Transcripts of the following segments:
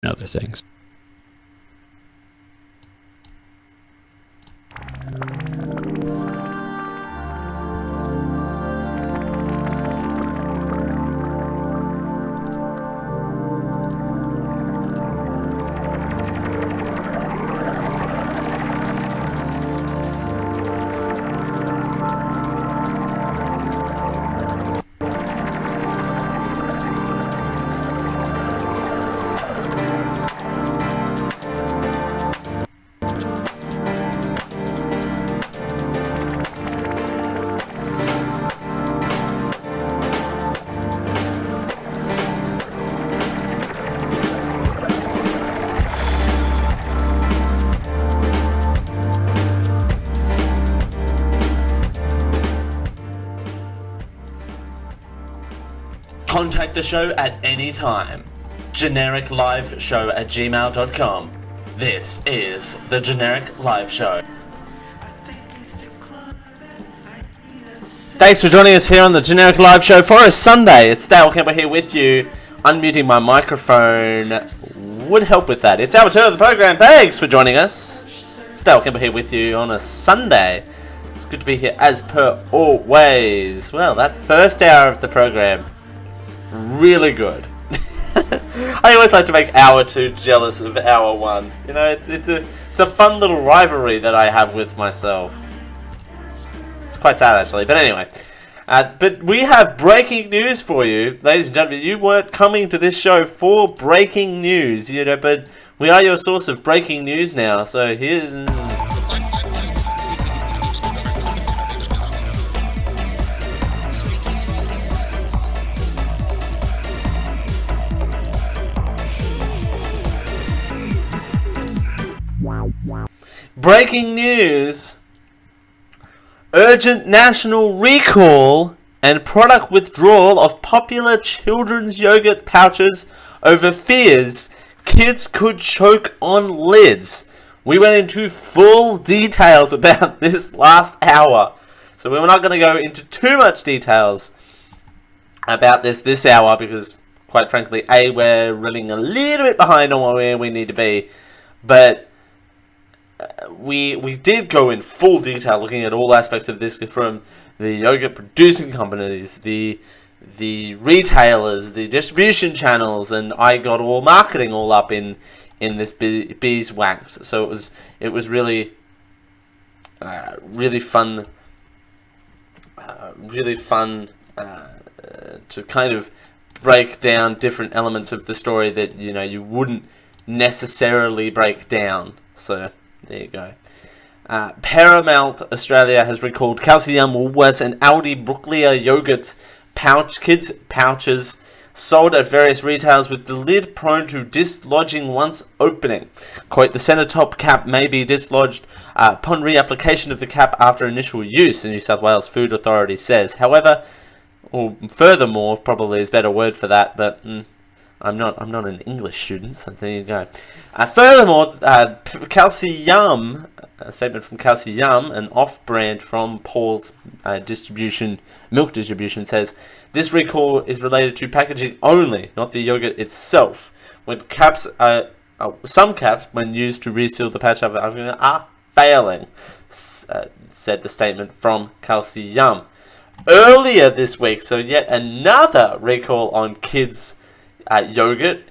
and other things. Contact the show at any time. genericliveshow@gmail.com. This is the Generic Live Show. Thanks for joining us here on the Generic Live Show for a Sunday. It's Dale Kemper here with you. Unmuting my microphone would help with that. It's hour 2 of the program. Thanks for joining us. It's Dale Kemper here with you on a Sunday. It's good to be here as per always. Well, that first hour of the program, really good. I always like to make hour 2 jealous of hour 1. You know, it's a fun little rivalry that I have with myself. It's quite sad actually, but anyway. But we have breaking news for you, ladies and gentlemen. You weren't coming to this show for breaking news, you know, but we are your source of breaking news now. So here's. Breaking news. Urgent national recall and product withdrawal of popular children's yogurt pouches over fears kids could choke on lids. We went into full details about this last hour. So we're not going to go into too much details about this hour because, quite frankly, A, we're running a little bit behind on where we need to be. But we did go in full detail looking at all aspects of this, from the yogurt producing companies, the retailers, the distribution channels, and I got all marketing all up in this beeswax. So it was really fun to kind of break down different elements of the story that you wouldn't necessarily break down. So there you go. Paramount Australia has recalled Kelsey Young, Woolworths, and Aldi Brooklia yogurt kids pouches sold at various retailers with the lid prone to dislodging once opening. Quote, the centre top cap may be dislodged upon reapplication of the cap after initial use, the New South Wales Food Authority says. However, or furthermore, probably is a better word for that, but I'm not an English student, so there you go. Furthermore, Kelsey Yum, a statement from Kelsey Yum, an off-brand from Paul's milk distribution, says this recall is related to packaging only, not the yogurt itself. When some caps, when used to reseal the pouch are failing, said the statement from Kelsey Yum. Earlier this week, so yet another recall on kids' yogurt,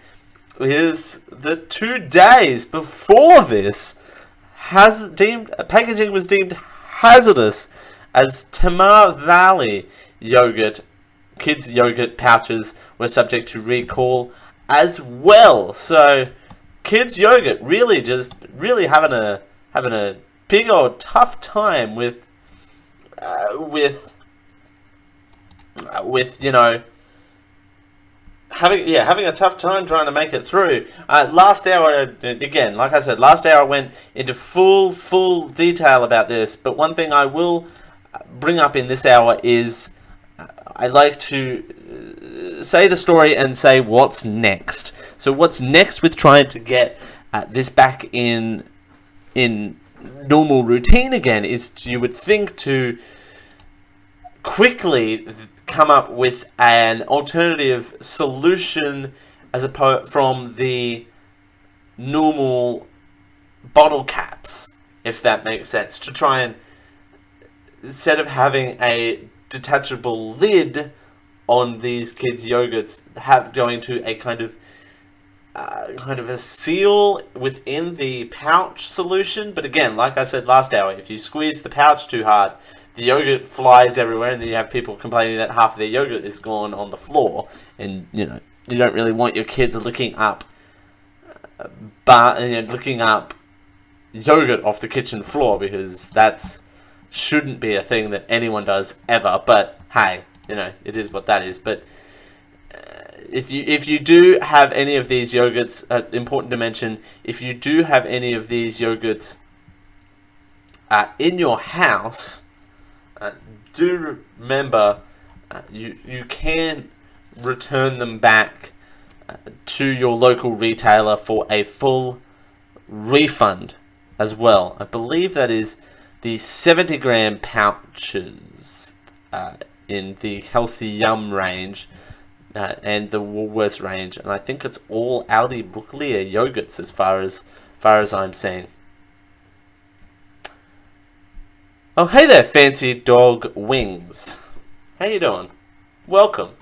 is the 2 days before this packaging was deemed hazardous as Tamar Valley yogurt, kids yogurt pouches were subject to recall as well. So kids yogurt really having a big old tough time with having a tough time trying to make it through. Last hour, again, like I said, last hour I went into full detail about this, but one thing I will bring up in this hour is I like to say the story and say what's next. So what's next with trying to get this back in normal routine again is, you would think, to quickly come up with an alternative solution as opposed from the normal bottle caps, if that makes sense, to try and, instead of having a detachable lid on these kids' yogurts, have going to a kind of a seal within the pouch solution. But again, like I said last hour, if you squeeze the pouch too hard, the yogurt flies everywhere, and then you have people complaining that half of their yogurt is gone on the floor, and you don't really want your kids looking up looking up yogurt off the kitchen floor, because that's shouldn't be a thing that anyone does ever. But hey, it is what that is. But if you do have any of these yogurts, important to mention, if you do have any of these yogurts in your house, do remember you can return them back to your local retailer for a full refund as well. I believe that is the 70-gram pouches in the Healthy Yum range and the Woolworths range, and I think it's all Aldi Brooklear yogurts as far as I'm seeing. Oh, hey there, Fancy Dog Wings. How you doing? Welcome.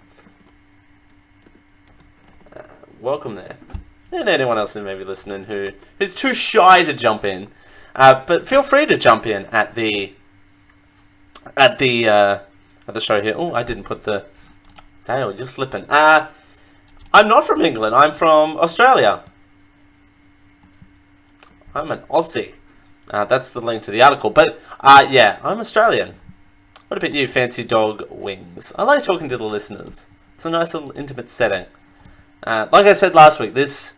Welcome there. And anyone else who may be listening who's too shy to jump in, but feel free to jump in at the show here. Oh, I didn't put the. Dale, you're slipping. I'm not from England. I'm from Australia. I'm an Aussie. That's the link to the article. But yeah, I'm Australian. What about you, Fancy Dog Wings? I like talking to the listeners. It's a nice little intimate setting. Like I said last week, this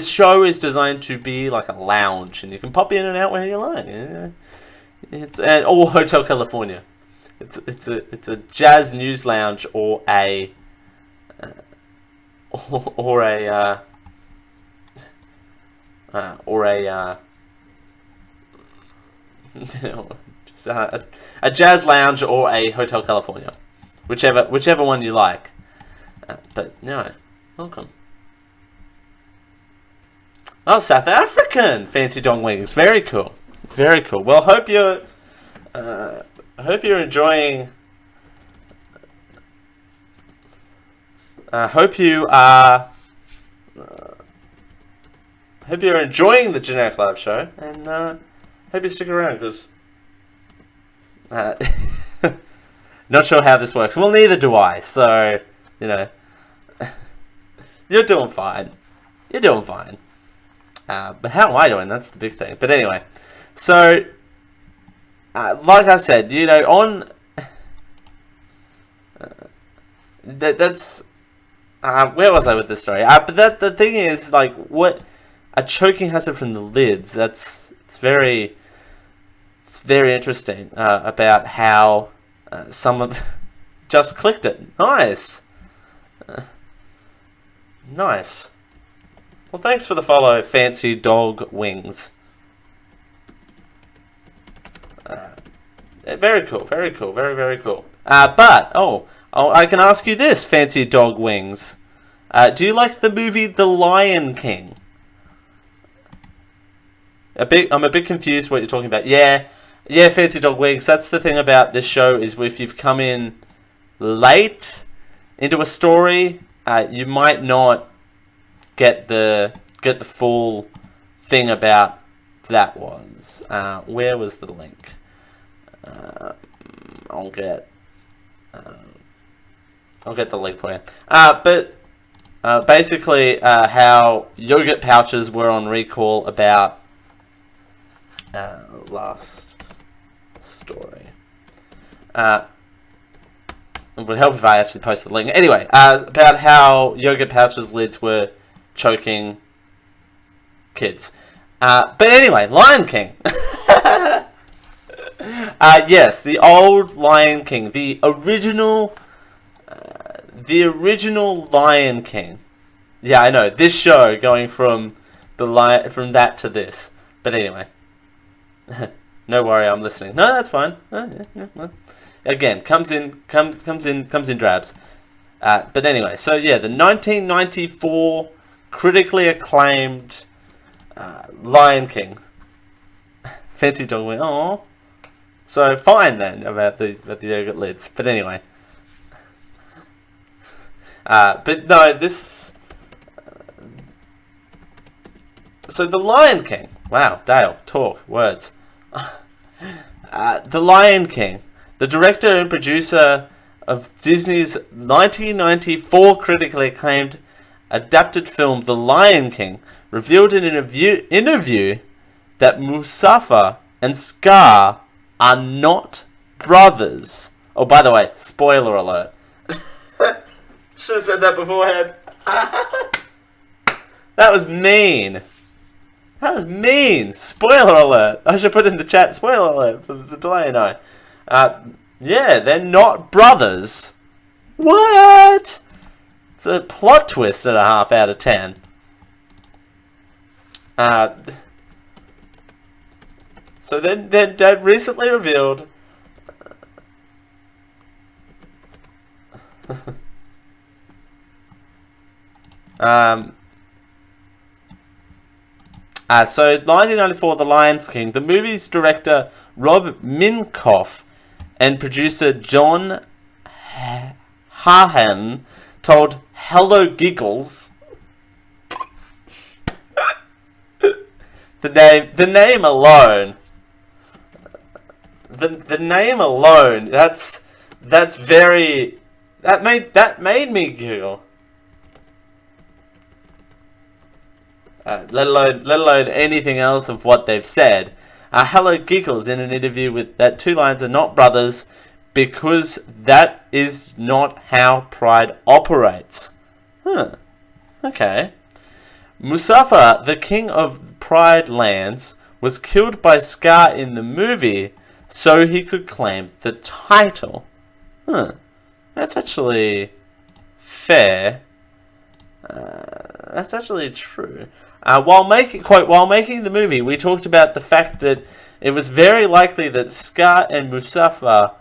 show is designed to be like a lounge, and you can pop in and out when you like. It's or Hotel California. It's a jazz news lounge or a jazz lounge or a Hotel California, whichever one you like. But no, welcome. Oh, South African Fancy Dog Wings, very cool, very cool. Well, hope you're enjoying. Hope you're enjoying the Generic Live show, and hope you stick around, because not sure how this works. Well, neither do I. So you're doing fine. You're doing fine. But how am I doing? That's the big thing. But anyway, so like I said, on that's where was I with this story? But the thing is, like, what a choking hazard from the lids. It's very interesting about how someone just clicked it. Nice. Nice. Well, thanks for the follow, Fancy Dog Wings. Very cool, very cool, very, very cool. But I can ask you this, Fancy Dog Wings. Do you like the movie The Lion King? I'm a bit confused what you're talking about. Yeah, Fancy Dog Wings. That's the thing about this show, is if you've come in late into a story, you might not get the full thing about that was. Where was the link? I'll get the link for you. But basically, how yogurt pouches were on recall about last story. It would help if I actually post the link. Anyway, about how yogurt pouches lids were choking kids. But anyway, Lion King. Yes, the old Lion King, the original Lion King. Yeah, I know, this show going from that to this. But anyway, no worry, I'm listening. No, that's fine. Yeah. Again, comes in drabs. But anyway, so yeah, the 1994 critically acclaimed Lion King. Fancy dog went, oh. So fine then about the yogurt lids. But anyway. But no, this... So the Lion King. Wow, Dale, talk, words. The Lion King. The director and producer of Disney's 1994 critically acclaimed adapted film The Lion King revealed in an interview that Mufasa and Scar are not brothers. Oh, by the way, spoiler alert. Should have said that beforehand. That was mean. That was mean. Spoiler alert. I should put in the chat, spoiler alert, for the delay and I. Yeah, they're not brothers. What? It's a plot twist and a half out of 10. So then they recently revealed... So 1994, The Lion King. The movie's director Rob Minkoff and producer John Hahan told Hello Giggles the name alone. The name alone. That's very. That made me giggle. Let alone anything else of what they've said. Hello Giggles in an interview with that two lions are not brothers because that is not how Pride operates. Huh. Okay. Mufasa, the king of Pride lands, was killed by Scar in the movie so he could claim the title. Huh. That's actually fair. That's actually true. While making the movie, we talked about the fact that it was very likely that Scar and Mufasa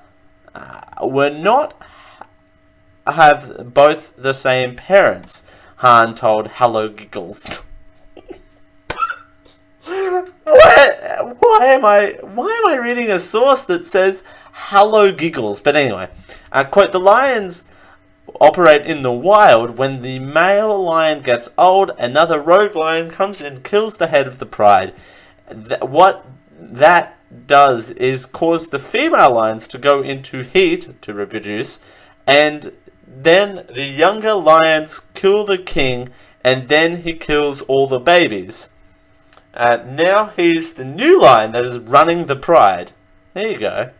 were not have both the same parents. Han told Hello Giggles. Why am I reading a source that says Hello Giggles? But anyway, quote, the lions operate in the wild. When the male lion gets old, another rogue lion comes and kills the head of the pride. What that does is cause the female lions to go into heat to reproduce, and then the younger lions kill the king, and then he kills all the babies. Now he's the new lion that is running the pride. There you go.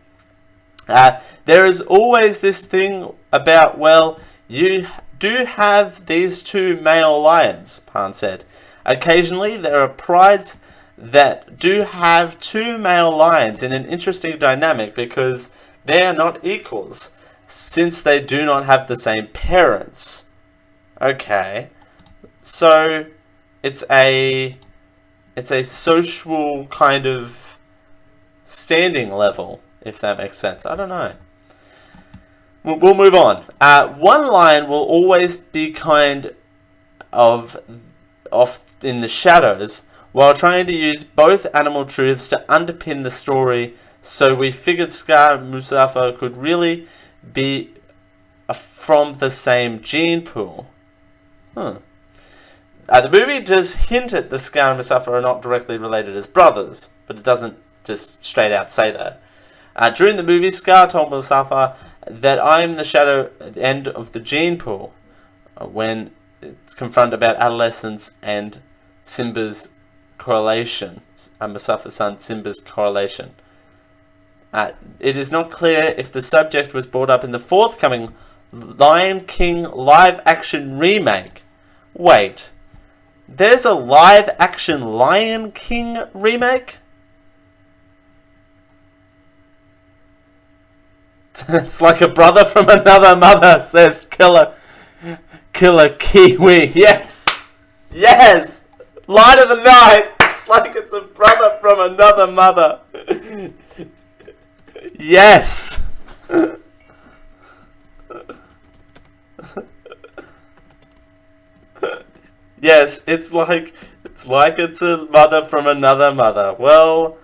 There is always this thing about, well, you do have these two male lions, Han said. Occasionally there are prides that do have two male lions in an interesting dynamic because they are not equals, since they do not have the same parents. Okay. So it's a social kind of standing level, if that makes sense. I don't know. We'll move on. One lion will always be kind of off in the shadows while trying to use both animal truths to underpin the story, so we figured Scar and Mufasa could really be from the same gene pool. Huh. The movie does hint at the Scar and Mufasa are not directly related as brothers, but it doesn't just straight out say that. During the movie, Scar told Mufasa that I am the shadow end of the gene pool when it's confronted about adolescence and Simba's correlation, Musafa's son Simba's correlation. It is not clear if the subject was brought up in the forthcoming Lion King live-action remake. Wait, there's a live-action Lion King remake? It's like a brother from another mother, says Killer Kiwi. Yes! Yes! Light of the night! It's like it's a brother from another mother. Yes! Yes, it's like it's a mother from another mother. Well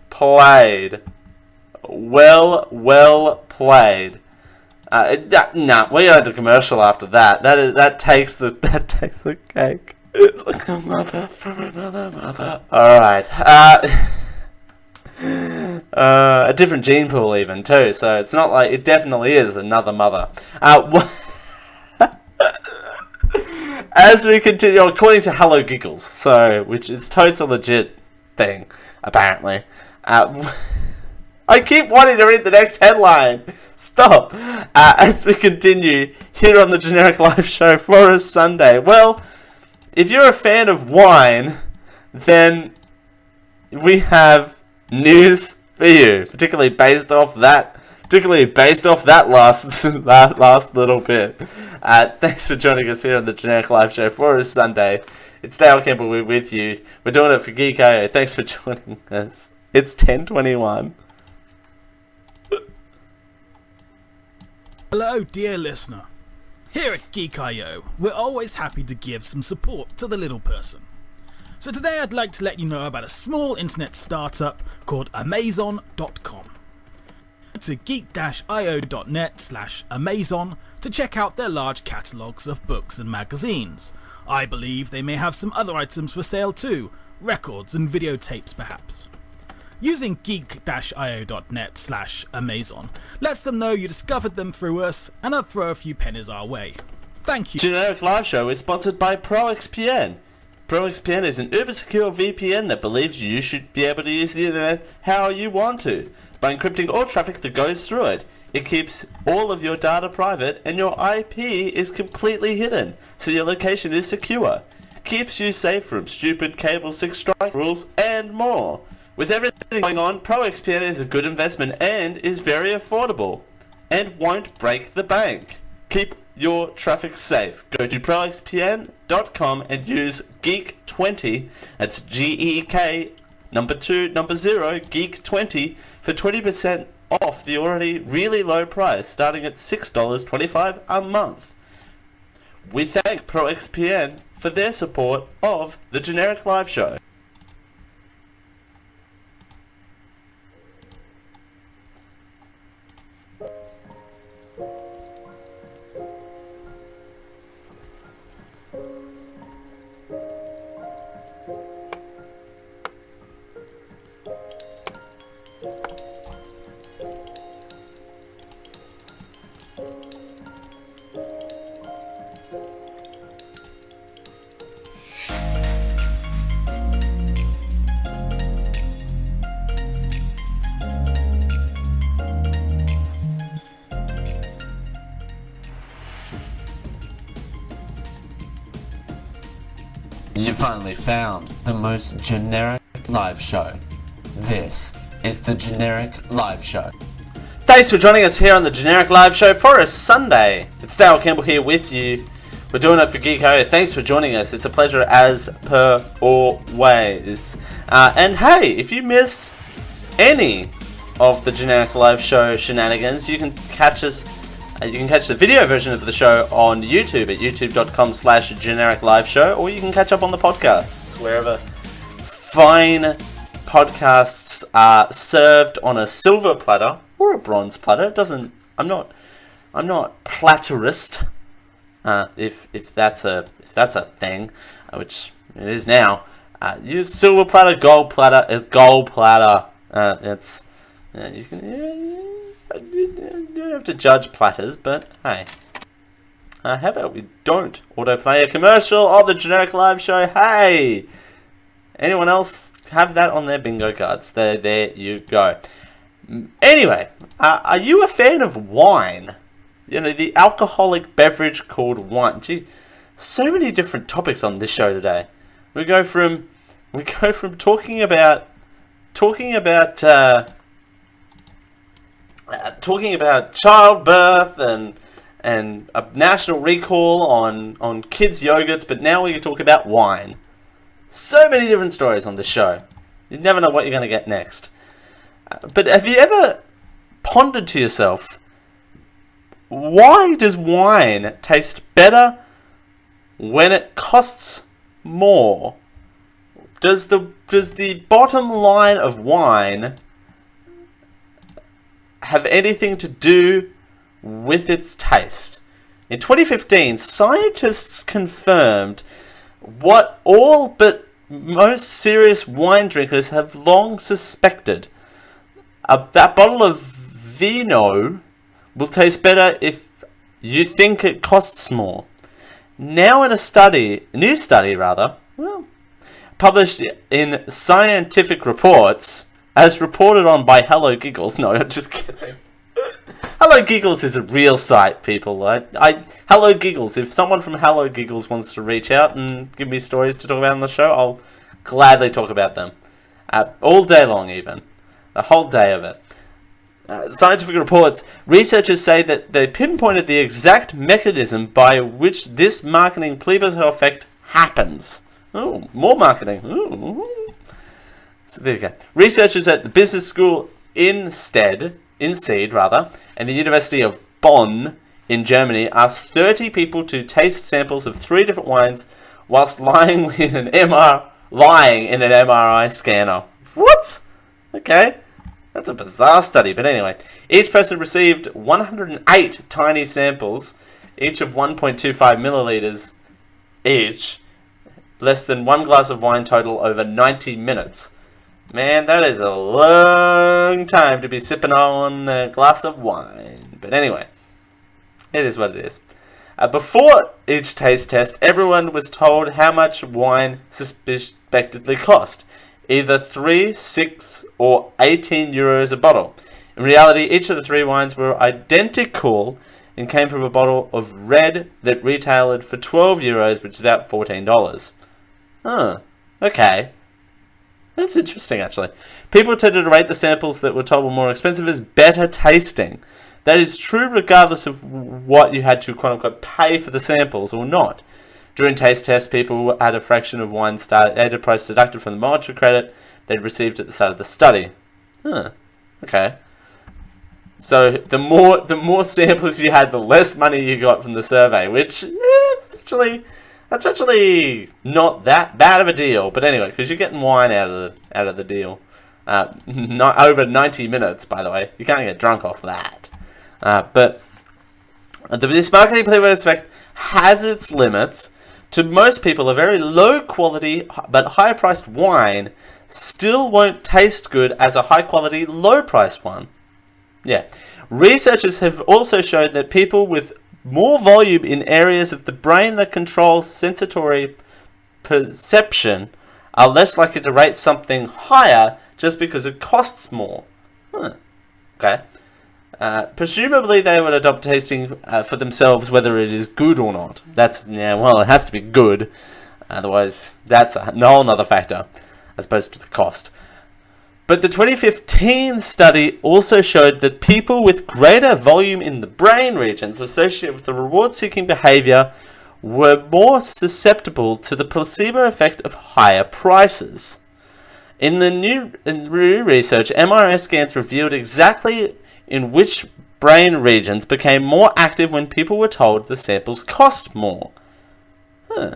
played. Well played. Nah, we had a commercial after that. That takes the cake. It's like a mother from another mother. All right. A different gene pool even too. So it's not like, it definitely is another mother. As we continue, according to Hello Giggles, so which is total legit thing apparently. I keep wanting to read the next headline. Stop. As we continue here on the Generic Live Show for a Sunday. Well, if you're a fan of wine, then we have news for you, particularly based off that last little bit. Thanks for joining us here on the Generic Live Show for a Sunday. It's Dale Campbell, we're with you. We're doing it for Geek.io. Thanks for joining us. It's 10:21. Hello, dear listener. Here at Geek.io, we're always happy to give some support to the little person. So today I'd like to let you know about a small internet startup called Amazon.com. To geek-io.net/Amazon to check out their large catalogues of books and magazines. I believe they may have some other items for sale too, records and videotapes perhaps. Using geek-io.net/Amazon lets them know you discovered them through us, and I'll throw a few pennies our way. Thank you. Generic Live Show is sponsored by ProXPN. ProXPN is an uber secure VPN that believes you should be able to use the internet how you want to, by encrypting all traffic that goes through it. It keeps all of your data private and your IP is completely hidden, so your location is secure. Keeps you safe from stupid cable 6 strike rules and more. With everything going on, ProXPN is a good investment and is very affordable, and won't break the bank. Keep your traffic safe. Go to proxpn.com and use GEEK20, that's GEEK, number 0, GEEK20, for 20% off the already really low price, starting at $6.25 a month. We thank ProXPN for their support of the Generic Live Show. You finally found the most generic live show. This is the Generic Live Show. Thanks for joining us here on the Generic Live Show for a Sunday. It's Dale Campbell here with you. We're doing it for Geek.io. Thanks for joining us. It's a pleasure as per always. And hey, if you miss any of the Generic Live Show shenanigans, you can catch us. You can catch the video version of the show on YouTube at youtube.com/Generic Live Show, or you can catch up on the podcasts wherever fine podcasts are served on a silver platter or a bronze platter. It doesn't. I'm not platterist. If that's a thing, which it is now. Use silver platter, gold platter. It's gold platter. You don't have to judge platters, but hey. How about we don't autoplay a commercial of the Generic Live Show? Hey! Anyone else have that on their bingo cards? There you go. Anyway, are you a fan of wine? You know, the alcoholic beverage called wine. Gee, so many different topics on this show today. We go from talking about childbirth and a national recall on kids' yogurts, but now we can talk about wine. So many different stories on this show. You never know what you're going to get next. But have you ever pondered to yourself, why does wine taste better when it costs more, does the bottom line of wine have anything to do with its taste? In 2015, scientists confirmed what all but most serious wine drinkers have long suspected. That bottle of vino will taste better if you think it costs more. Now in a new study, published in Scientific Reports, as reported on by Hello Giggles. No, I'm just kidding. Hello Giggles is a real site, people. Hello Giggles. If someone from Hello Giggles wants to reach out and give me stories to talk about on the show, I'll gladly talk about them. All day long, even. The whole day of it. Scientific Reports, researchers say that they pinpointed the exact mechanism by which this marketing placebo effect happens. Oh, more marketing. Ooh. So there you go. Researchers at the business school INSEAD, and the University of Bonn in Germany asked 30 people to taste samples of 3 different wines whilst lying in an MRI scanner. What? Okay. That's a bizarre study, but anyway. Each person received 108 tiny samples, each of 1.25 milliliters each, less than 1 glass of wine total over 90 minutes. Man, that is a long time to be sipping on a glass of wine. But anyway, it is what it is. Before each taste test, everyone was told how much wine suspectedly cost. Either 3, 6, or 18 euros a bottle. In reality, each of the 3 wines were identical and came from a bottle of red that retailed for 12 euros, which is about $14. Huh. Okay. That's interesting, actually. People tended to rate the samples that were told were more expensive as better tasting. That is true regardless of what you had to quote-unquote pay for the samples or not. During taste tests, people had a fraction of wine added price deducted from the monetary credit they'd received at the start of the study. Huh. Okay. So the more samples you had, the less money you got from the survey, which that's actually not that bad of a deal. But anyway, because you're getting wine out of the deal, not over 90 minutes, by the way. You can't get drunk off that. But this marketing placebo effect has its limits. To most people, a very low quality but high priced wine still won't taste good as a high quality, low priced one. Yeah. Researchers have also shown that people with more volume in areas of the brain that control sensory perception are less likely to rate something higher just because it costs more. Okay. Presumably they would adopt tasting for themselves whether it is good or not. It has to be good. Otherwise, that's a whole other factor as opposed to the cost. But the 2015 study also showed that people with greater volume in the brain regions associated with the reward-seeking behavior were more susceptible to the placebo effect of higher prices. In the new research, MRI scans revealed exactly in which brain regions became more active when people were told the samples cost more. There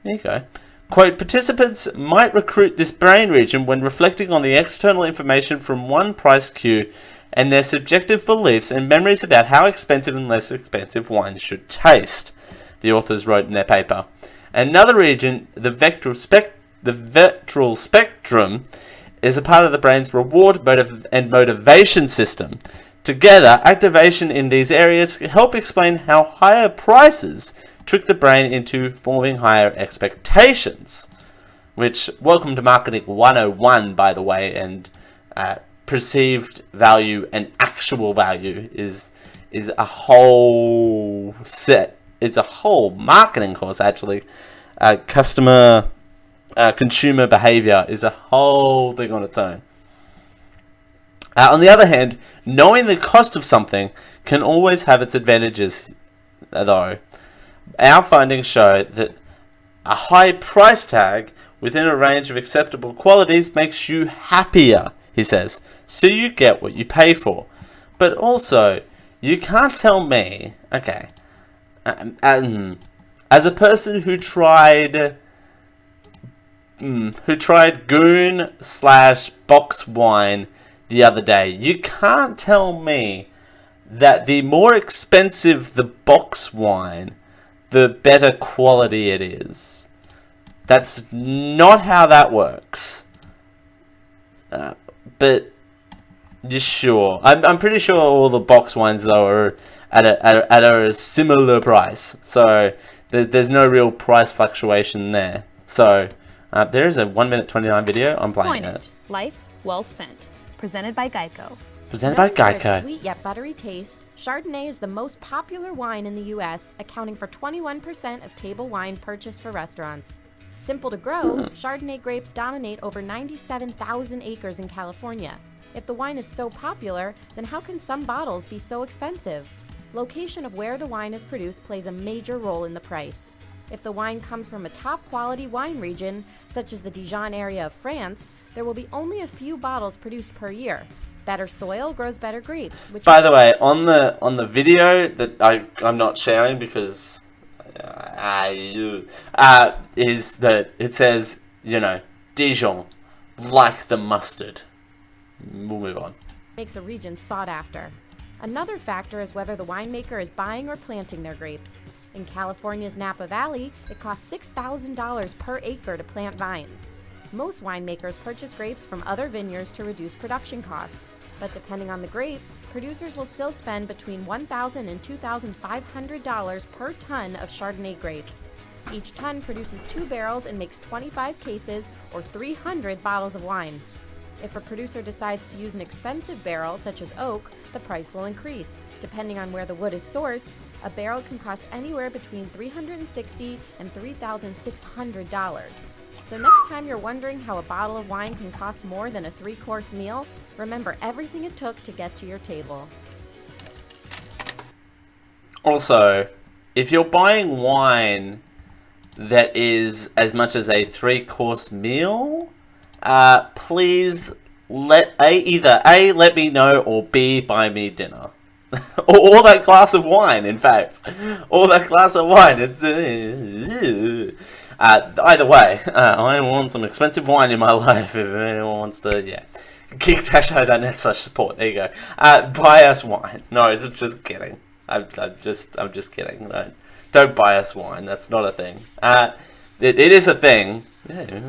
you go. Quote, participants might recruit this brain region when reflecting on the external information from one price cue and their subjective beliefs and memories about how expensive and less expensive wines should taste, the authors wrote in their paper. Another region, the ventral spectrum, is a part of the brain's reward and motivation system. Together, activation in these areas help explain how higher prices trick the brain into forming higher expectations. Which, welcome to Marketing 101, by the way, and perceived value and actual value is a whole set. It's a whole marketing course, actually. Consumer behavior is a whole thing on its own. On the other hand, knowing the cost of something can always have its advantages, though. Our findings show that a high price tag within a range of acceptable qualities makes you happier, he says, so you get what you pay for. But also, you can't tell me, okay, as a person who tried Goon / box wine the other day, you can't tell me that the more expensive the box wine, the better quality it is. That's not how that works. But you're sure? I'm pretty sure all the box wines though are at a similar price. So there's no real price fluctuation there. So there is a 1 minute 29 video. I'm playing it. Life well spent. Presented by Geico. Presented by Known for its Geico. sweet yet buttery taste, Chardonnay is the most popular wine in the U.S., accounting for 21% of table wine purchased for restaurants. Simple to grow, Chardonnay grapes dominate over 97,000 acres in California. If the wine is so popular, then how can some bottles be so expensive? Location of where the wine is produced plays a major role in the price. If the wine comes from a top-quality wine region, such as the Dijon area of France, there will be only a few bottles produced per year. Better soil grows better grapes. Which By the way, on the video that I'm not sharing because is that it says, Dijon, like the mustard. We'll move on. makes a region sought after. Another factor is whether the winemaker is buying or planting their grapes. In California's Napa Valley, it costs $6,000 per acre to plant vines. Most winemakers purchase grapes from other vineyards to reduce production costs, but depending on the grape, producers will still spend between $1,000 and $2,500 per ton of Chardonnay grapes. Each ton produces 2 barrels and makes 25 cases or 300 bottles of wine. If a producer decides to use an expensive barrel, such as oak, the price will increase. Depending on where the wood is sourced, a barrel can cost anywhere between $360 and $3,600. So next time you're wondering how a bottle of wine can cost more than a 3-course meal, remember everything it took to get to your table. Also, if you're buying wine that is as much as a 3-course meal, please let me know, or B, buy me dinner. or that glass of wine, in fact. Or that glass of wine. It's either way, I want some expensive wine in my life. If anyone wants to, geek-io.net/support. There you go. Buy us wine. No, just kidding. I'm just kidding. Don't buy us wine. That's not a thing. It is a thing. Yeah,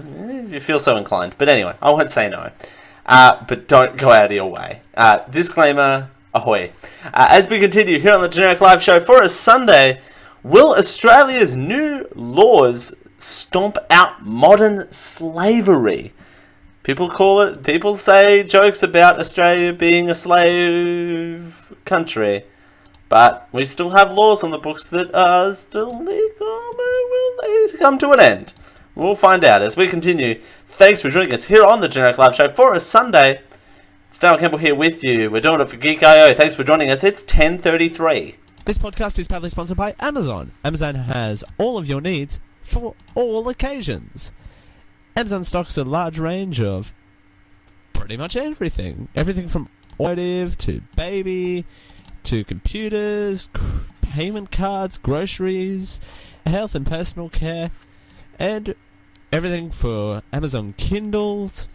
you feel so inclined. But anyway, I won't say no. But don't go out of your way. Disclaimer, ahoy. As we continue here on the Generic Live Show for a Sunday, will Australia's new laws stomp out modern slavery? People say jokes about Australia being a slave country, but we still have laws on the books that are still legal. Will they come to an end? We'll find out as we continue. Thanks for joining us here on the Generic Live Show for a Sunday. It's Dale Campbell here with you. We're doing it for Geek.io. Thanks for joining us. It's 10:33. This podcast is proudly sponsored by Amazon. Amazon has all of your needs for all occasions. Amazon stocks a large range of pretty much everything. Everything from automotive to baby to computers, payment cards, groceries, health and personal care, and everything for Amazon Kindles,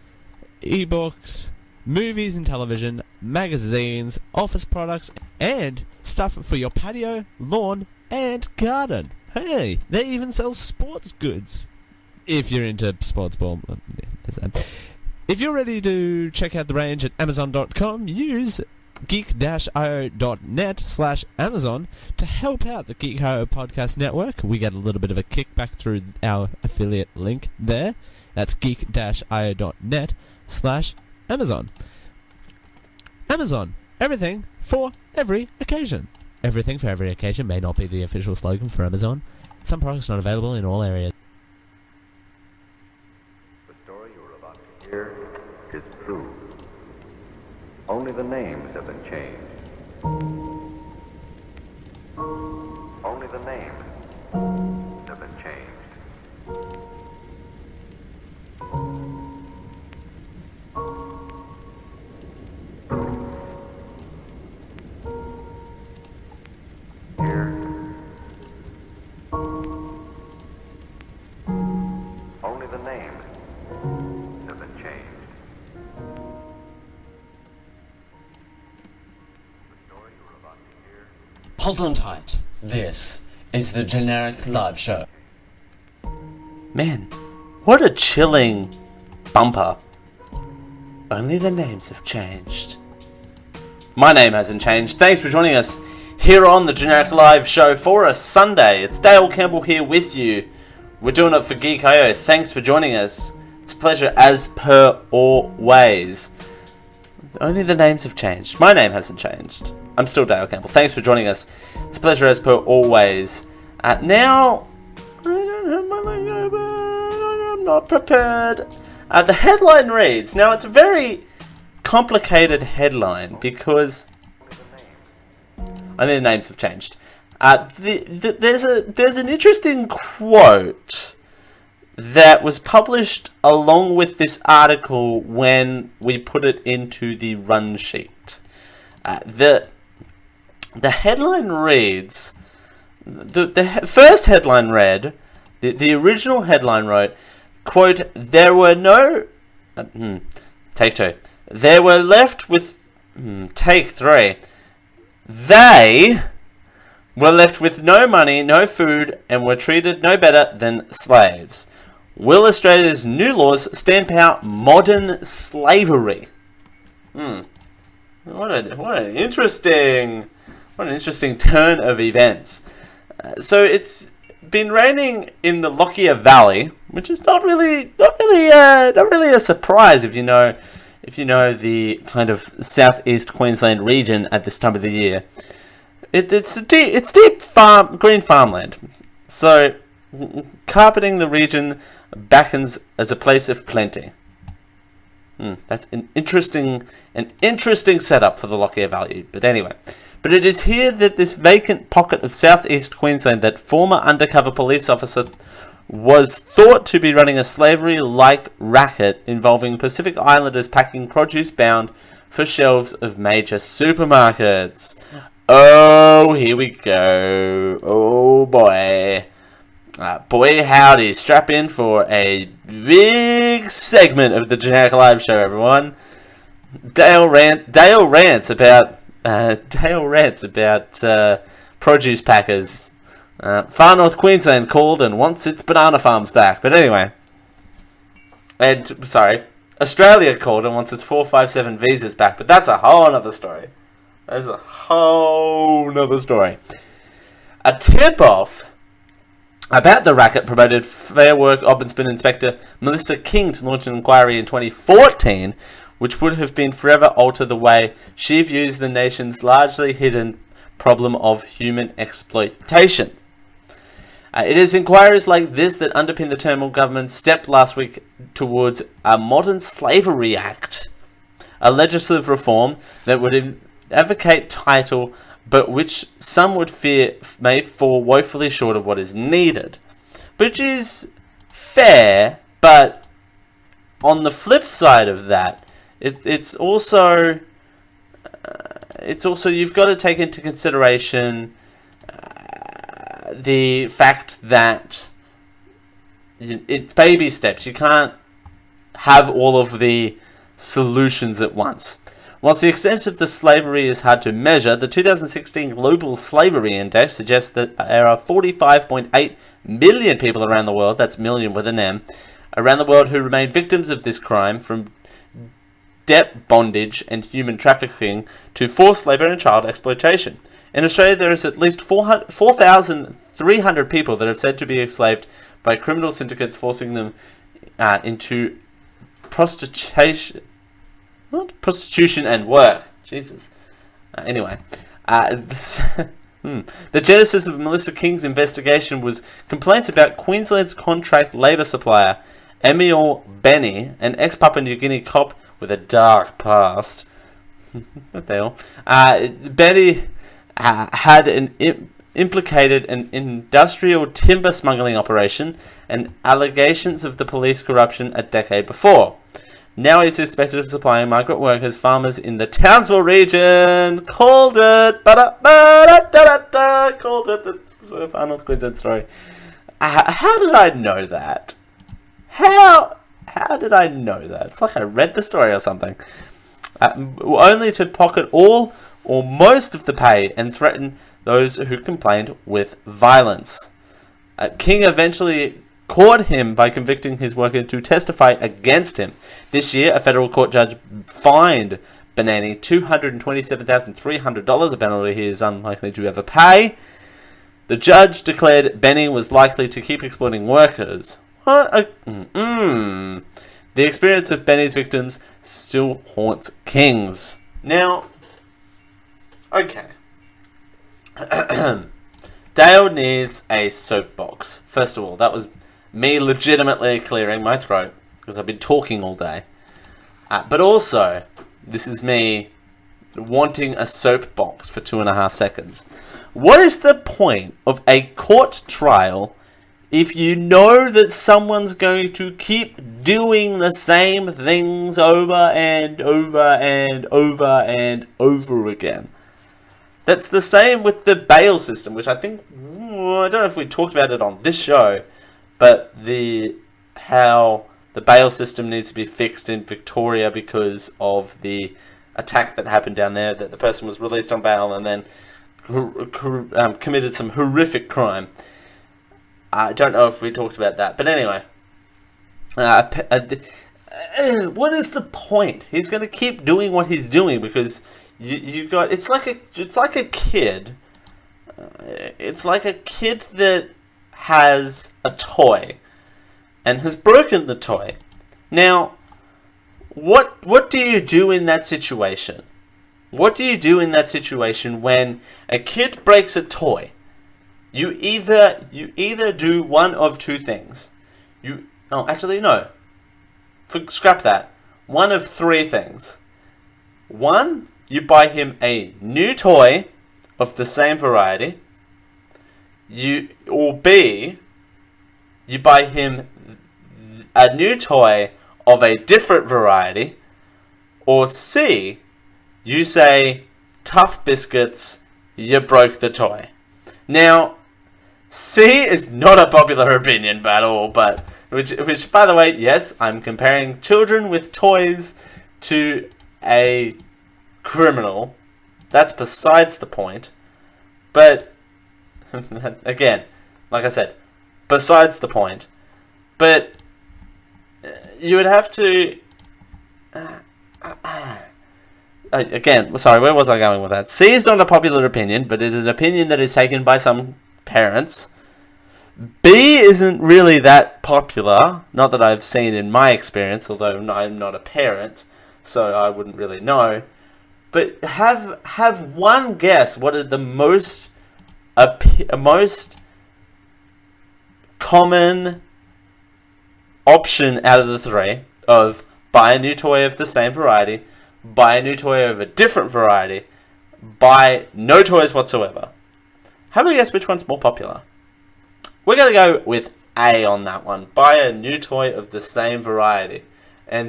ebooks, movies and television, magazines, office products, and stuff for your patio, lawn, and garden. Hey, they even sell sports goods. If you're into sports ball. If you're ready to check out the range at Amazon.com, use geek-io.net/Amazon to help out the Geek.io podcast network. We get a little bit of a kickback through our affiliate link there. That's geek-io.net/Amazon. Amazon, everything for every occasion. Everything for every occasion may not be the official slogan for Amazon. Some products not available in all areas. The story you are about to hear is true. Only the names have been changed. Only the names have been changed. Here Hold on tight. This is the Generic Live Show. Man, what a chilling bumper. Only the names have changed. My name hasn't changed. Thanks for joining us here on the Generic Live Show for a Sunday. It's Dale Campbell here with you. We're doing it for Geek.io. Thanks for joining us. It's a pleasure as per always. Only the names have changed. My name hasn't changed. I'm still Dale Campbell. Thanks for joining us. It's a pleasure as per always. Now, I don't have my link open. I'm not prepared. The headline reads, now it's a very complicated headline because I think the names have changed. There's an interesting quote that was published along with this article when we put it into the run sheet. The headline reads, the first headline read, the original headline wrote, quote, there were no, take two, they were left with, take three, they were left with no money, no food, and were treated no better than slaves. Will Australia's new laws stamp out modern slavery? What an interesting turn of events. So it's been raining in the Lockyer Valley, which is not really a surprise if you know the kind of southeast Queensland region at this time of the year. It's deep green farmland, so carpeting the region beckons as a place of plenty. That's an interesting setup for the Lockyer Valley. But anyway, it is here that this vacant pocket of southeast Queensland that former undercover police officer was thought to be running a slavery-like racket involving Pacific Islanders packing produce bound for shelves of major supermarkets. Oh, here we go. Oh boy. Boy howdy, strap in for a big segment of the Generic Live Show, everyone. Dale rants about produce packers. Far North Queensland called and wants its banana farms back. But anyway, Australia called and wants its 457 visas back. But that's a whole other story. A tip-off about the racket promoted Fair Work Ombudsman Inspector Melissa King to launch an inquiry in 2014, which would have been forever alter the way she views the nation's largely hidden problem of human exploitation. It is inquiries like this that underpin the Turnbull government's step last week towards a Modern Slavery Act, a legislative reform that would advocate title, but which some would fear may fall woefully short of what is needed. Which is fair, but on the flip side of that, it's also you've got to take into consideration the fact that it's baby steps. You can't have all of the solutions at once. Whilst the extent of the slavery is hard to measure, the 2016 Global Slavery Index suggests that there are 45.8 million people around the world, that's million with an M, around the world who remain victims of this crime, from debt bondage and human trafficking to forced labour and child exploitation. In Australia, there is at least 4,300 people that have said to be enslaved by criminal syndicates, forcing them into prostitution and work. Jesus. Anyway, the genesis of Melissa King's investigation was complaints about Queensland's contract labour supplier, Emil Benny, an ex-Papua New Guinea cop with a dark past. What the hell? Benny had implicated an industrial timber smuggling operation and allegations of the police corruption a decade before. Now he's suspected of supplying migrant workers, farmers in the Townsville region. Called it. Called it. That's a Far North Queensland story. How did I know that? How did I know that? It's like I read the story or something. Only to pocket all or most of the pay and threaten those who complained with violence. King eventually caught him by convicting his worker to testify against him. This year, a federal court judge fined Benani $227,300, a penalty he is unlikely to ever pay. The judge declared Benny was likely to keep exploiting workers. The experience of Benny's victims still haunts kings. Now, okay. Dale needs a soapbox. First of all, that was me legitimately clearing my throat because I've been talking all day. But also, this is me wanting a soapbox for 2.5 seconds. What is the point of a court trial if you know that someone's going to keep doing the same things over and over and over and over again? That's the same with the bail system, which I think, I don't know if we talked about it on this show, but how the bail system needs to be fixed in Victoria because of the attack that happened down there, that the person was released on bail and then committed some horrific crime. I don't know if we talked about that, but anyway, what is the point? He's going to keep doing what he's doing because you got. It's like a kid. It's like a kid that has a toy and has broken the toy. Now, what do you do in that situation? What do you do in that situation when a kid breaks a toy? You either do one of two things. Scrap that. One of three things. One, you buy him a new toy of the same variety. Or B, you buy him a new toy of a different variety. Or C, you say, tough biscuits, you broke the toy. Now, C is not a popular opinion at all, but which by the way, yes, I'm comparing children with toys to a criminal. That's besides the point. But again, like I said, besides the point. But you would have to again, sorry, where was I going with that? C is not a popular opinion, but it is an opinion that is taken by some parents. B isn't really that popular, not that I've seen in my experience, although I'm not a parent, so I wouldn't really know. But have one guess what are the most common option out of the three of buy a new toy of the same variety, buy a new toy of a different variety, buy no toys whatsoever. Have a guess which one's more popular. We're going to go with A on that one. Buy a new toy of the same variety. And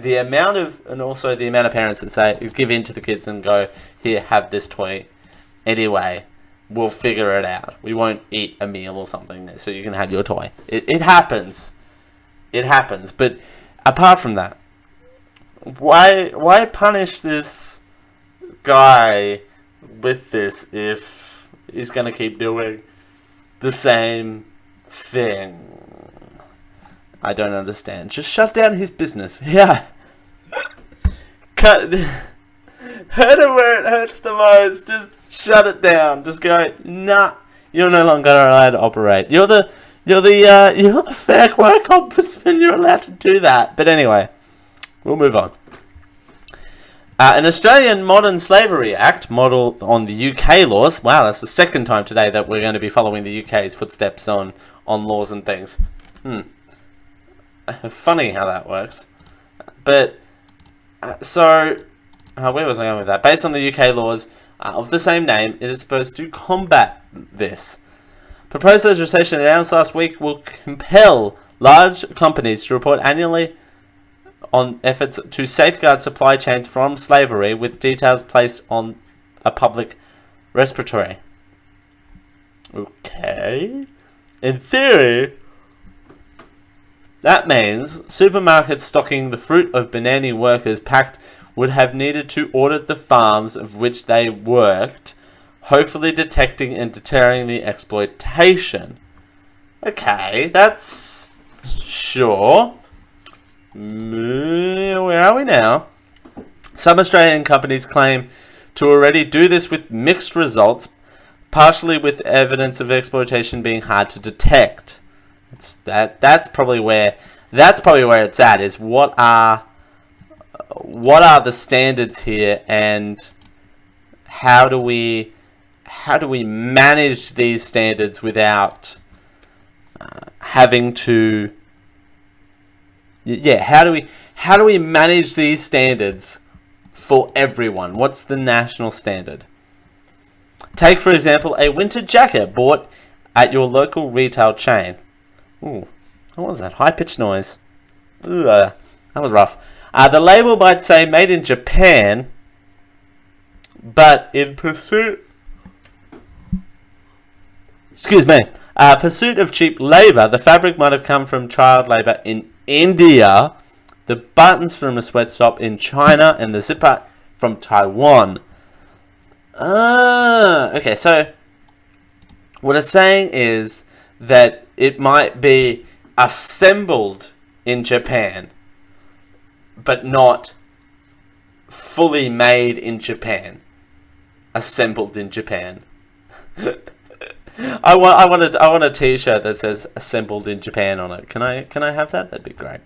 also the amount of parents that say, give in to the kids and go, here, have this toy. Anyway, we'll figure it out. We won't eat a meal or something so you can have your toy. It happens. It happens. But apart from that, why punish this guy with this if he's going to keep doing the same thing? I don't understand. Just shut down his business. Yeah. Hurt him where it hurts the most. Just shut it down. Just go, nah, you're no longer allowed to operate. You're the Fair Work Ombudsman. You're allowed to do that. But anyway, we'll move on. An Australian Modern Slavery Act, modelled on the UK laws. Wow, that's the second time today that we're going to be following the UK's footsteps on laws and things. Funny how that works. But, where was I going with that? Based on the UK laws of the same name, it is supposed to combat this. Proposed legislation announced last week will compel large companies to report annually on efforts to safeguard supply chains from slavery, with details placed on a public repository. Okay. In theory, that means supermarkets stocking the fruit of Benani workers packed would have needed to audit the farms of which they worked, hopefully detecting and deterring the exploitation. Okay, that's... sure. Where are we now? Some Australian companies claim to already do this with mixed results, partially with evidence of exploitation being hard to detect. That's probably where it's at, is what are the standards here, and how do we manage these standards without having to how do we manage these standards for everyone? What's the national standard? Take, for example, a winter jacket bought at your local retail chain. Ooh, what was that? High-pitched noise. Ugh, that was rough. The label might say made in Japan, but in pursuit of cheap labour, the fabric might have come from child labour in India, the buttons from a sweatshop in China, and the zipper from Taiwan. Okay, so what it's saying is that it might be assembled in Japan, but not fully made in Japan. Assembled in Japan. I want a T-shirt that says "Assembled in Japan" on it. Can I have that? That'd be great.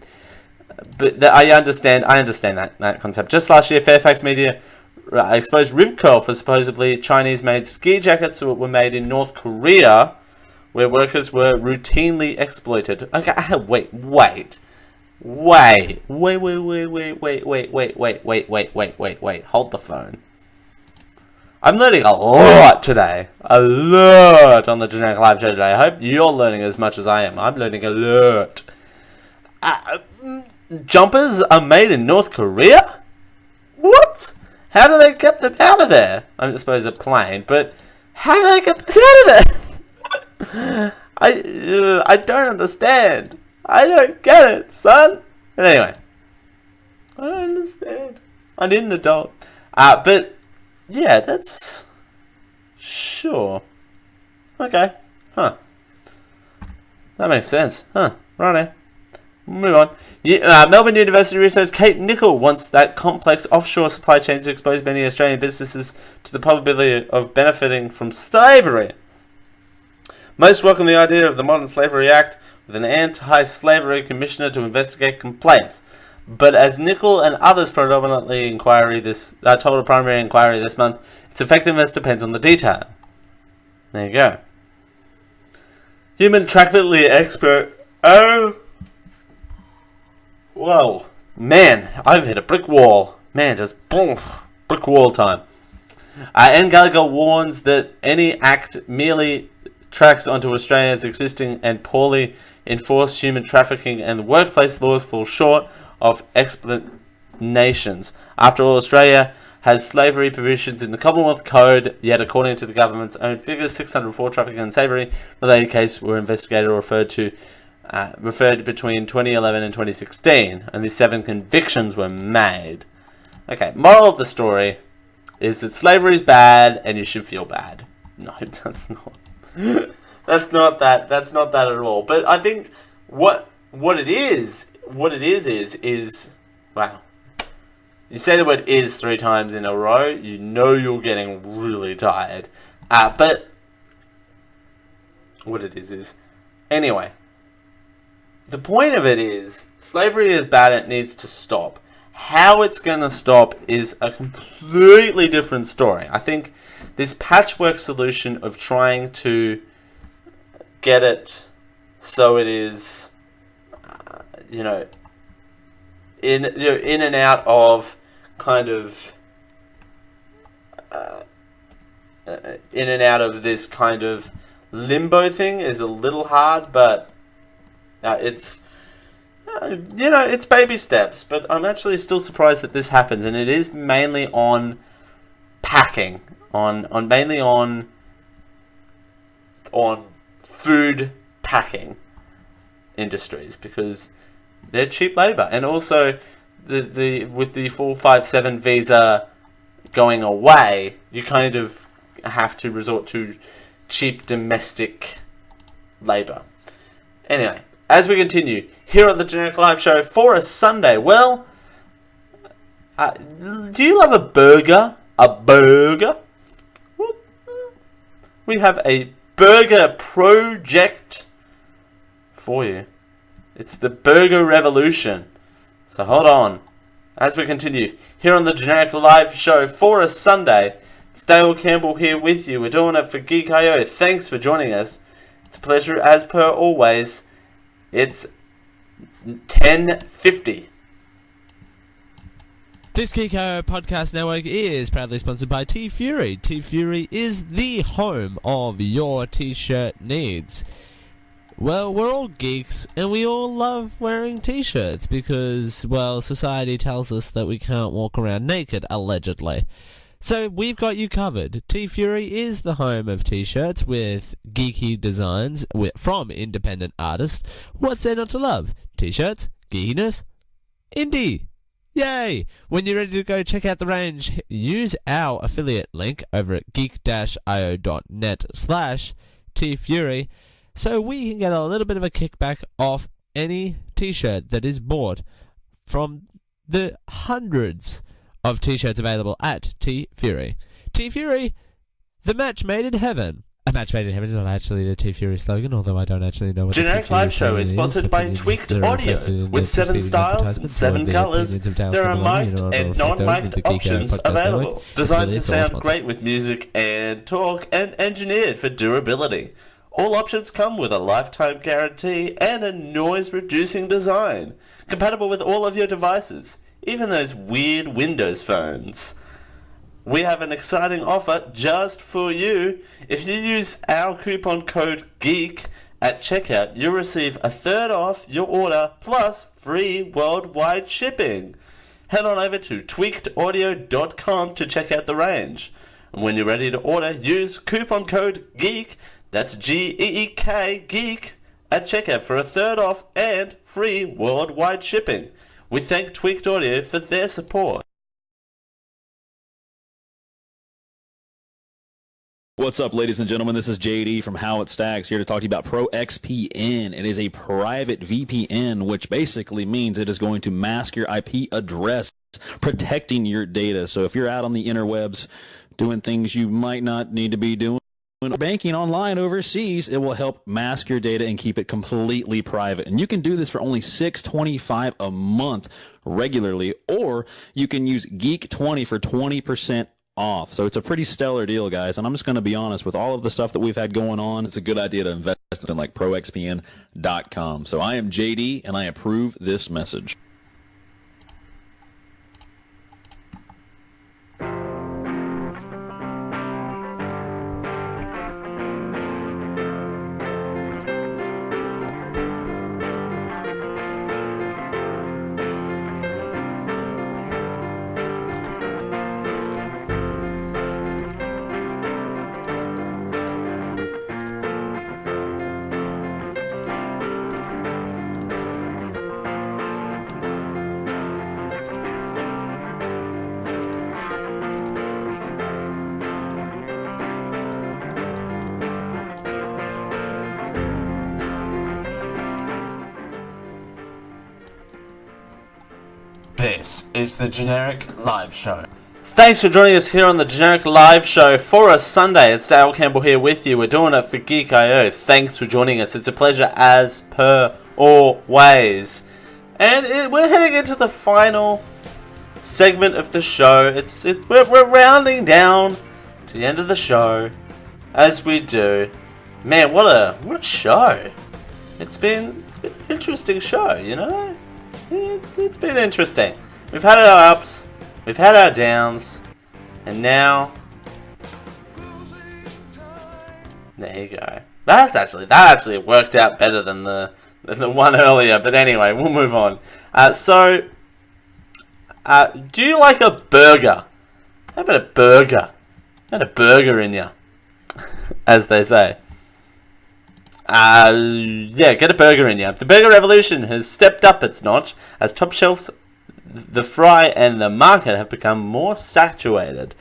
But I understand that concept. Just last year, Fairfax Media exposed Rip Curl for supposedly Chinese-made ski jackets that were made in North Korea, where workers were routinely exploited. Okay, wait. Hold the phone. I'm learning a lot today. A lot on the Generic Live Show today. I hope you're learning as much as I am. I'm learning a lot. Jumpers are made in North Korea? What? How do they get them out of there? I suppose a plane, but how do they get them out of there? I don't understand. I don't get it, son. But anyway, I don't understand. I need an adult. But yeah, that's sure. Okay. Huh. That makes sense. Huh. Righto. Move on. Melbourne University researcher Kate Nichol wants that complex offshore supply chains to expose many Australian businesses to the probability of benefiting from slavery. Most welcome the idea of the Modern Slavery Act with an anti-slavery commissioner to investigate complaints. But as Nichol and others told a primary inquiry this month, its effectiveness depends on the detail. There you go. Human trafficking expert. Oh. Whoa. Man, I've hit a brick wall. Man, just boom. Brick wall time. Anne Gallagher warns that any act merely tracks onto Australia's existing and poorly enforced human trafficking and workplace laws fall short of explanations. After all, Australia has slavery provisions in the Commonwealth Code, yet according to the government's own figures, 604 trafficking and slavery related cases were investigated or referred between 2011 and 2016. Only 7 convictions were made. Okay, moral of the story is that slavery is bad and you should feel bad. No, that's not. That's not that at all. But I think what it is wow. You say the word "is" 3 times in a row, you know you're getting really tired. But what it is anyway. The point of it is slavery is bad. It needs to stop. How it's going to stop is a completely different story. I think this patchwork solution of trying to get it so it is, in and out of kind of, in and out of this kind of limbo thing is a little hard, but it's baby steps. But I'm actually still surprised that this happens, and it is mainly on packing, mainly on food packing industries, because they're cheap labor, and also the with the 457 visa going away, you kind of have to resort to cheap domestic labour. Anyway, as we continue, here on the Generic Live Show for a Sunday, well, do you love a burger? A burger? We have a burger project for you. It's the Burger Revolution. So hold on. As we continue, here on the Generic Live Show for a Sunday, it's Dale Campbell here with you. We're doing it for Geek.io. Thanks for joining us. It's a pleasure as per always. It's 10:50. This Geek.io podcast network is proudly sponsored by T-Fury. T-Fury is the home of your t-shirt needs. Well, we're all geeks, and we all love wearing t-shirts because, well, society tells us that we can't walk around naked, allegedly. So we've got you covered. T-Fury is the home of t-shirts with geeky designs from independent artists. What's there not to love? T-shirts, geekiness, indie. Yay! When you're ready to go check out the range, use our affiliate link over at geek-io.net/tfury so we can get a little bit of a kickback off any t-shirt that is bought from the hundreds of t-shirts available at T-Fury. T-Fury, the match made in heaven. A match made in heaven is not actually the T-Fury slogan, although I don't actually know what Generic the T-Fury Live Show slogan is sponsored by Opinions Tweaked that are Audio reflected in with the 7 preceding styles and advertisements 7 or the colours. opinions of Dale There are Campbell. You mic'd do not and reflect those in non-mic'd the Geek.io options podcast available, network. designed to Affiliates or sound sponsors. great with music and talk and engineered for durability. All options come with a lifetime guarantee and a noise-reducing design, compatible with all of your devices, even those weird Windows phones. We have an exciting offer just for you. If you use our coupon code GEEK at checkout, you'll receive a third off your order plus free worldwide shipping. Head on over to tweakedaudio.com to check out the range. And when you're ready to order, use coupon code GEEK, that's GEEK, GEEK, at checkout for a third off and free worldwide shipping. We thank Tweaked Audio for their support. What's up, ladies and gentlemen? This is JD from How It Stacks here to talk to you about ProXPN. It is a private VPN, which basically means it is going to mask your IP address, protecting your data. So if you're out on the interwebs doing things you might not need to be doing, banking online overseas, it will help mask your data and keep it completely private. And you can do this for only $6.25 a month regularly, or you can use Geek20 for 20% off. So it's a pretty stellar deal, guys. And I'm just going to be honest, with all of the stuff that we've had going on, it's a good idea to invest in like ProXPN.com. So I am JD, and I approve this message. This is the Generic Live Show. Thanks for joining us here on the Generic Live Show for a Sunday. It's Dale Campbell here with you. We're doing it for Geek.io. Thanks for joining us. It's a pleasure as per always. And we're heading into the final segment of the show. We're rounding down to the end of the show, as we do. Man, what a show! It's been an interesting show, you know. It's been interesting. We've had our ups, we've had our downs, and now there you go. That actually worked out better than the one earlier. But anyway, we'll move on. Do you like a burger? How about a burger? Got a burger in you, as they say. Yeah, get a burger in you. The Burger Revolution has stepped up its notch as top shelves, the fry, and the market have become more saturated.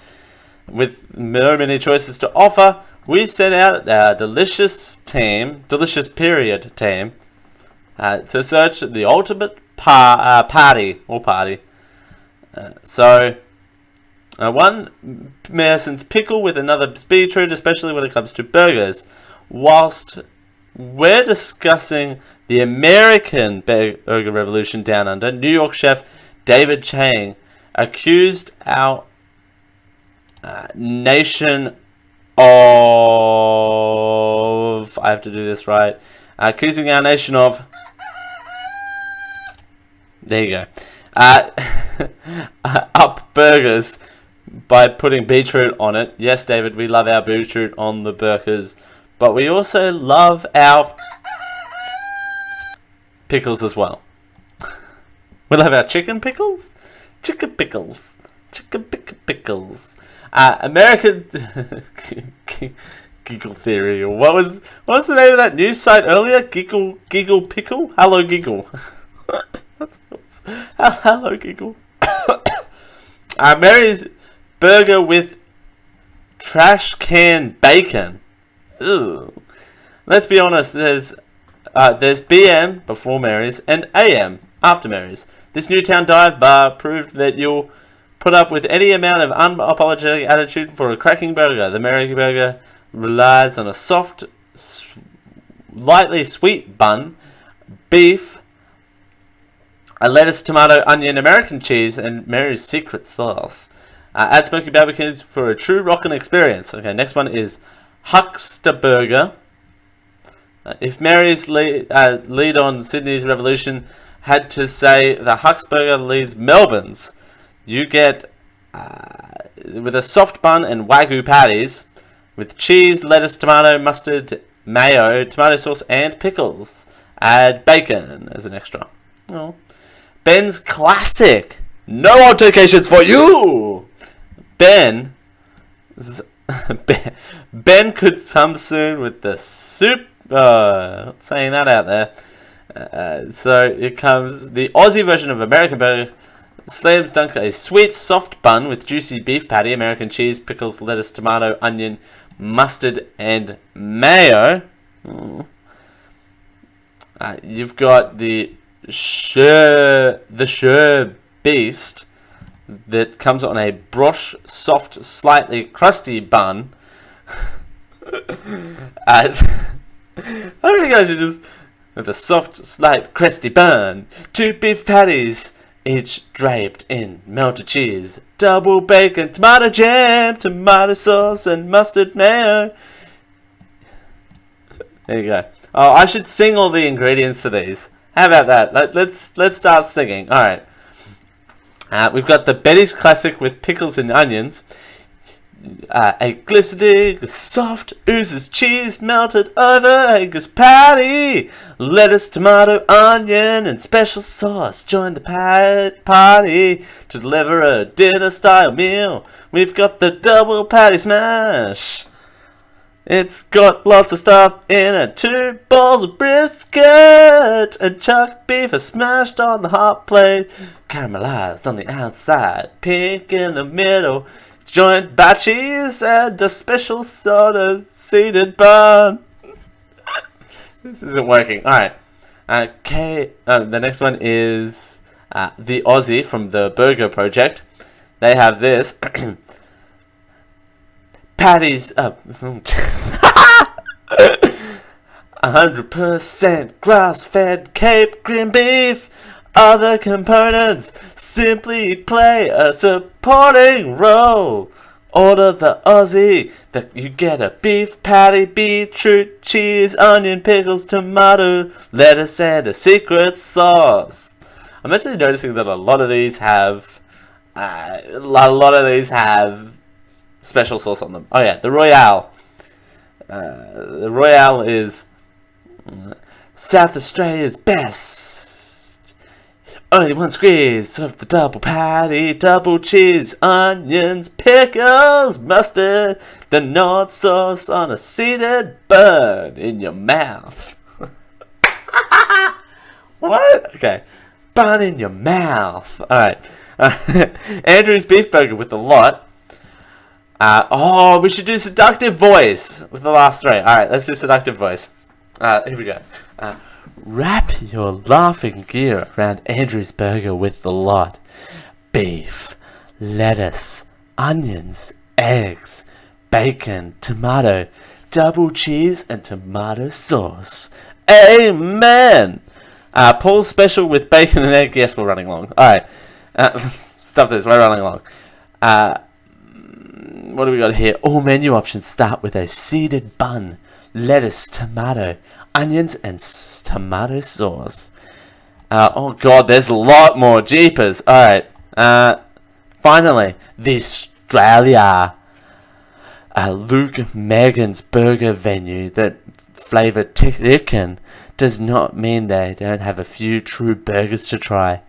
with so many choices to offer, we sent out our delicious period team, to search the ultimate party. One Merson's pickle with another's beetroot, especially when it comes to burgers. Whilst we're discussing the American burger revolution down under, New York chef David Chang accused our nation of... I have to do this right. Accusing our nation of... There you go. Up burgers by putting beetroot on it. Yes, David, we love our beetroot on the burgers, but we also love our pickles as well. We love our chicken pickles. Chicken pickles. American Giggle Theory. What was the name of that news site earlier? Giggle Pickle? Hello Giggle. That's cool. Hello Giggle. Mary's burger with trash can bacon. Ew. Let's be honest. There's BM before Mary's and AM after Mary's. This Newtown dive bar proved that you'll put up with any amount of unapologetic attitude for a cracking burger. The Mary burger relies on a soft, lightly sweet bun, beef, a lettuce, tomato, onion, American cheese, and Mary's secret sauce. Add smoky barbecues for a true rockin' experience. Okay, next one is Huckster Burger. If Mary's lead on Sydney's revolution had to say the Hucksburger leads Melbourne's, you get with a soft bun and Wagyu patties with cheese, lettuce, tomato, mustard, mayo, tomato sauce, and pickles. Add bacon as an extra. Oh. Ben's Classic. No altercations for you. Ben could come soon with the soup. Not saying that out there. So it comes the Aussie version of American burger. Slams dunk a sweet soft bun with juicy beef patty, American cheese, pickles, lettuce, tomato, onion, mustard, and mayo. You've got the Sure Beast that comes on a brosh, soft, slightly crusty bun. I think I should just with a soft, slight, crusty bun, 2 beef patties, each draped in melted cheese, double bacon, tomato jam, tomato sauce, and mustard mayo. There you go. Oh, I should sing all the ingredients to these. How about that? Let's start singing. All right. We've got the Betty's Classic with pickles and onions. A glistening, soft, oozes cheese melted over Angus patty. Lettuce, tomato, onion, and special sauce. Join the party to deliver a dinner-style meal. We've got the double patty smash. It's got lots of stuff in it. 2 balls of brisket and chuck beef are smashed on the hot plate. Caramelized on the outside, pink in the middle. It's joined by cheese and a special sort of seeded bun. This isn't working. Alright. The next one is the Aussie from the Burger Project. They have this. Patties up. 100% grass-fed Cape Cream beef. Other components simply play a supporting role. Order the Aussie. You get a beef patty, beetroot, cheese, onion, pickles, tomato, lettuce, and a secret sauce. I'm actually noticing that a lot of these have special sauce on them. Oh yeah, the Royale. The Royale is South Australia's best. Only 1 squeeze of the double patty, double cheese, onions, pickles, mustard, the North sauce on a seeded bun in your mouth. What? Okay. Bun in your mouth. Alright. Andrew's Beef Burger with a lot. We should do seductive voice with the last three. Alright, let's do seductive voice. Here we go. Wrap your laughing gear around Andrew's burger with the lot. Beef, lettuce, onions, eggs, bacon, tomato, double cheese, and tomato sauce. Amen! Paul's special with bacon and egg. Yes, we're running long. Alright. Stop this, we're running long. What do we got here? All menu options start with a seeded bun, lettuce, tomato, onions, and tomato sauce. Oh god, there's a lot more. Jeepers. Alright. Finally, the Australia. Luke Megan's burger venue that flavour chicken does not mean they don't have a few true burgers to try.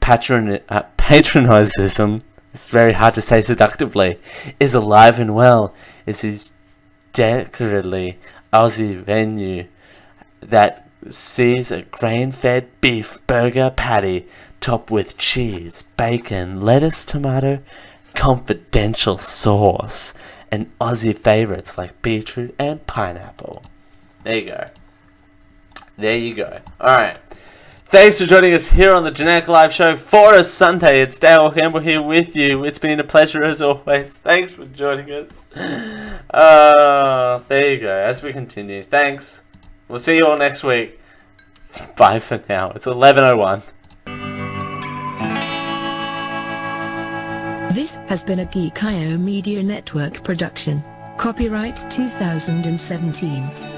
Patronism, it's very hard to say seductively, is alive and well. It's his decoratedly Aussie venue that sees a grain-fed beef burger patty topped with cheese, bacon, lettuce, tomato, confidential sauce, and Aussie favourites like beetroot and pineapple. There you go. There you go. Alright. Thanks for joining us here on the Generic Live Show for a Sunday. It's Dale Campbell here with you. It's been a pleasure as always. Thanks for joining us. There you go. As we continue. Thanks. We'll see you all next week. Bye for now. It's 11:01. This has been a Geek.io Media Network production. Copyright 2017.